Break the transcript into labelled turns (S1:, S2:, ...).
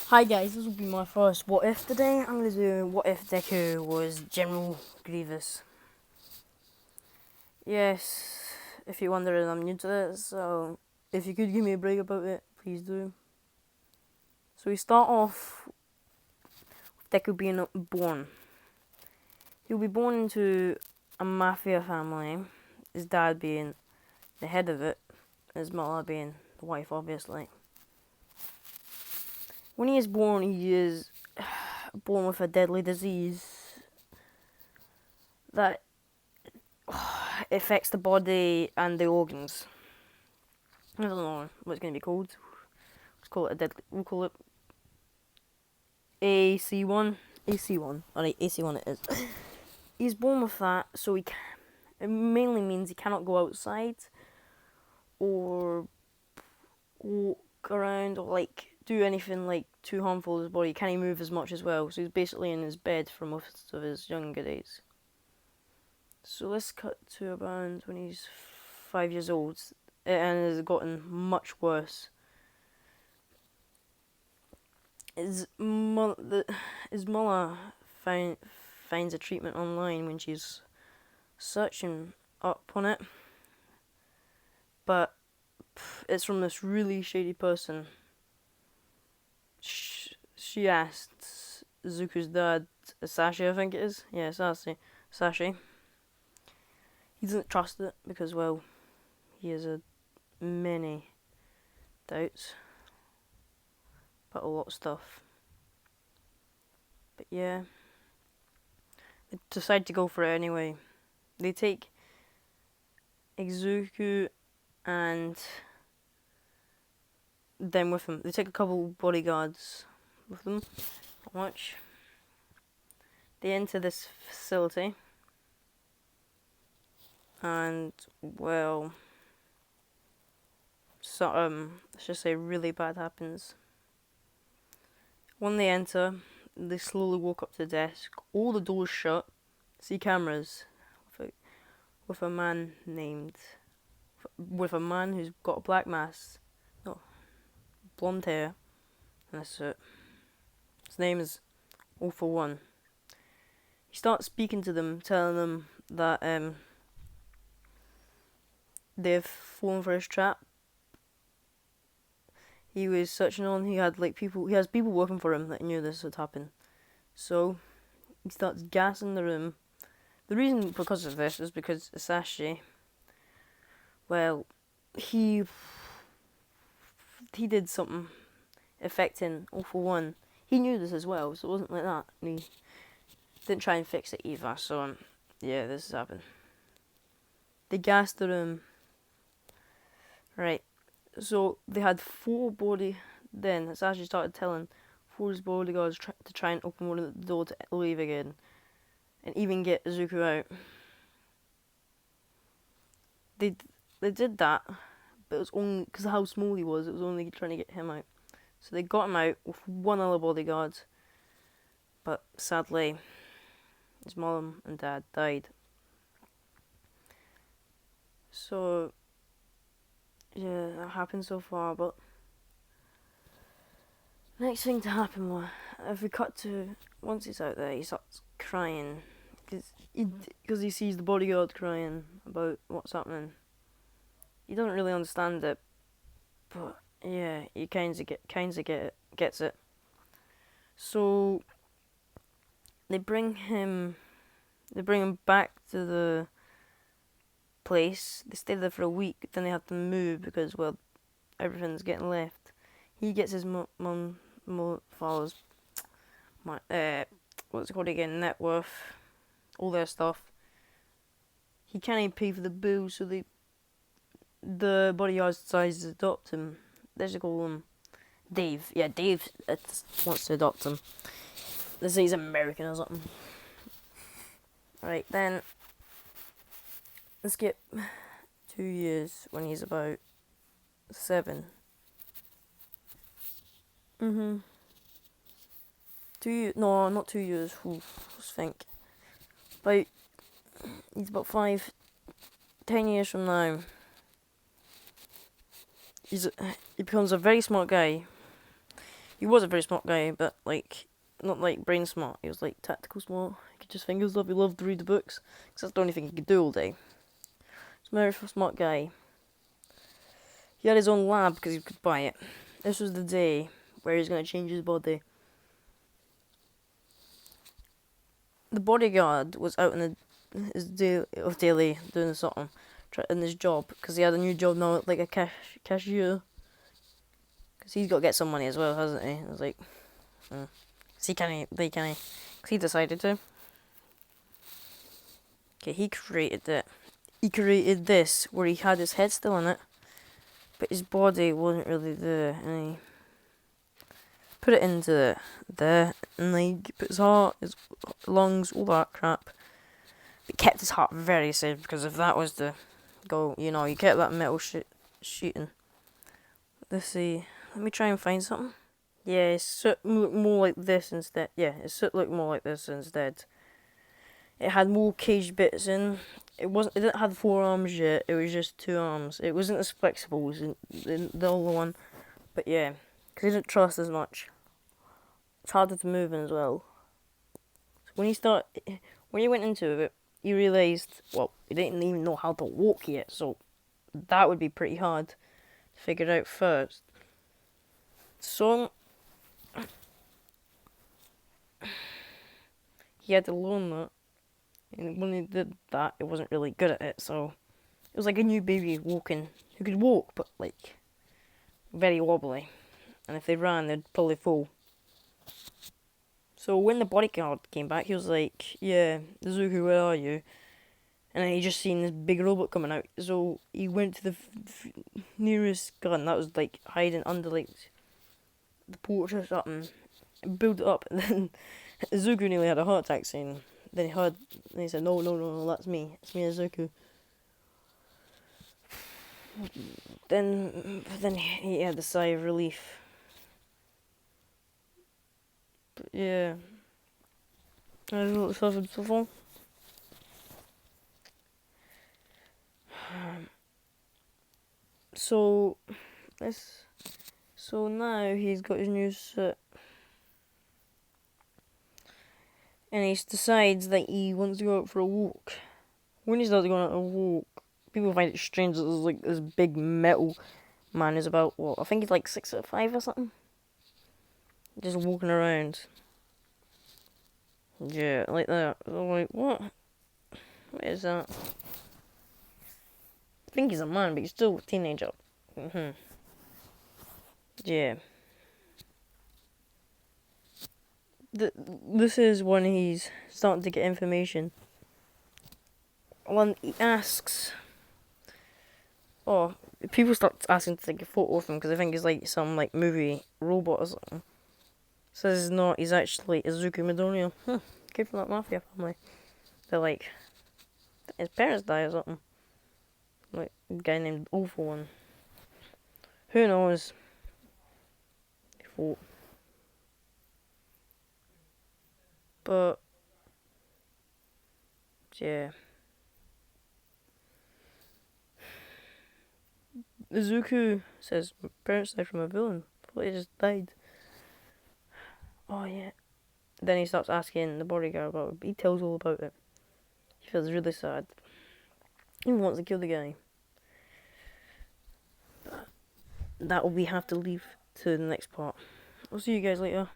S1: Hi guys, this will be my first what if today. I'm going to do what if Deku was General Grievous. Yes, if you're wondering, I'm new to this, so if you could give me a break about it, please do. So we start off with Deku being born. He'll be born into a mafia family, his dad being the head of it, his mother being the wife, obviously. When he is born, he is born with a deadly disease that affects the body and the organs. I don't know what it's going to be called. Let's call it a deadly. We'll call it AC1. AC1. Alright, AC1 it is. He's born with that, so it mainly means he cannot go outside or walk around or do anything too harmful to his body. He can't move as much as well, so he's basically in his bed for most of his younger days. So let's cut to around when he's 5 years old, and it has gotten much worse. His mother finds a treatment online when she's searching up on it, but it's from this really shady person. She asked Zuko's dad, Sashi, I think it is. Yeah, Sashi. He doesn't trust it because, well, he has many doubts about a lot of stuff. But yeah, they decide to go for it anyway. They take Zuko and them with them. They take a couple bodyguards with them. Not much. They enter this facility, and well, let's just say really bad happens. When they enter, they slowly walk up to the desk. All the doors shut. See cameras with a man who's got a black mask, blonde hair, and that's it. His name is All for One. He starts speaking to them, telling them that they've fallen for his trap. He was searching on. He has people working for him that knew this would happen. So he starts gassing the room. The reason because of this is because Sashi, well, he did something affecting All for One. He knew this as well, so it wasn't like that. And he didn't try and fix it either. So yeah, this has happened. They gassed the room. Right. So they had Then Sashi started telling 4 his bodyguards to try and open one of the door to leave again, and even get Zuko out. They did that, but it was only because of how small he was. It was only trying to get him out. So they got him out with one other bodyguard, but sadly, his mom and dad died. So yeah, that happened so far, but next thing to happen was, if we cut to, once he's out there, he starts crying, because he sees the bodyguard crying about what's happening. He doesn't really understand it, but yeah, he gets it. So they bring him back to the place. They stay there for a week, then they have to move because, well, everything's getting left. He gets his father's what's it called again, net worth, all their stuff. He can't even pay for the bill, so the bodyguard decides to adopt him. Let's call him Dave. Yeah, Dave wants to adopt him. Let's say he's American or something. Right, then let's skip 2 years when he's about 7. 2 years? No, not 2 years. Let's think. He's about 5, 10 years from now. He becomes a very smart guy. He was a very smart guy, but like not like brain smart. He was like tactical smart. He could just think of stuff. He loved to read the books because that's the only thing he could do all day. He's a very smart guy. He had his own lab because he could buy it. This was the day where he's gonna change his body. The bodyguard was out in his daily doing something in his job because he had a new job now, like a cashier. Because he's got to get some money as well, hasn't he? I was like, he decided to. Okay, he created it. He created this where he had his head still in it, but his body wasn't really there, and he put it into there, and like put his heart, his lungs, all that crap. But kept his heart very safe because if that was to go, you kept that metal sheeting. Let's see. Let me try and find something. Yeah, his suit looked more like this instead. Yeah, his suit looked more like this instead. It had more cage bits in. It didn't have 4 arms yet. It was just 2 arms. It wasn't as flexible as the other one. But yeah, because he didn't trust as much. It's harder to move in as well. So when he went into it, he realised, well, he didn't even know how to walk yet. So that would be pretty hard to figure out first. So he had to learn that. And when he did that, it wasn't really good at it, so it was like a new baby walking, who could walk, but like very wobbly. And if they ran, they'd probably fall. So when the bodyguard came back, he was like, "Yeah, Zuko, where are you?" And then he just seen this big robot coming out. So he went to the nearest gun that was like hiding under like the porch or something, and built it up. And then Zuko nearly had a heart attack saying. Then he said, no, that's me. It's me, Azuku. Then he had a sigh of relief. But yeah. I don't know what suffered so far. So now he's got his new suit. And he decides that he wants to go out for a walk. When he starts going out for a walk, people find it strange that there's like this big metal man who's about, I think he's like 6'5" or something. Just walking around. Yeah, like that. I'm like, what? What is that? I think he's a man, but he's still a teenager. Yeah. This is when he's starting to get information. When he asks, people start asking to take a photo of him because they think he's like some like movie robot or something. Says he's not. He's actually Izuku Midoriya. Came from that mafia family. They're like, his parents died or something. Like a guy named Awful One. Who knows? He fought. But yeah. Izuku says parents died from a villain. I thought he just died. Oh yeah. Then he starts asking the bodyguard about it. He tells all about it. He feels really sad. He wants to kill the guy. That will we have to leave to the next part. I'll see you guys later.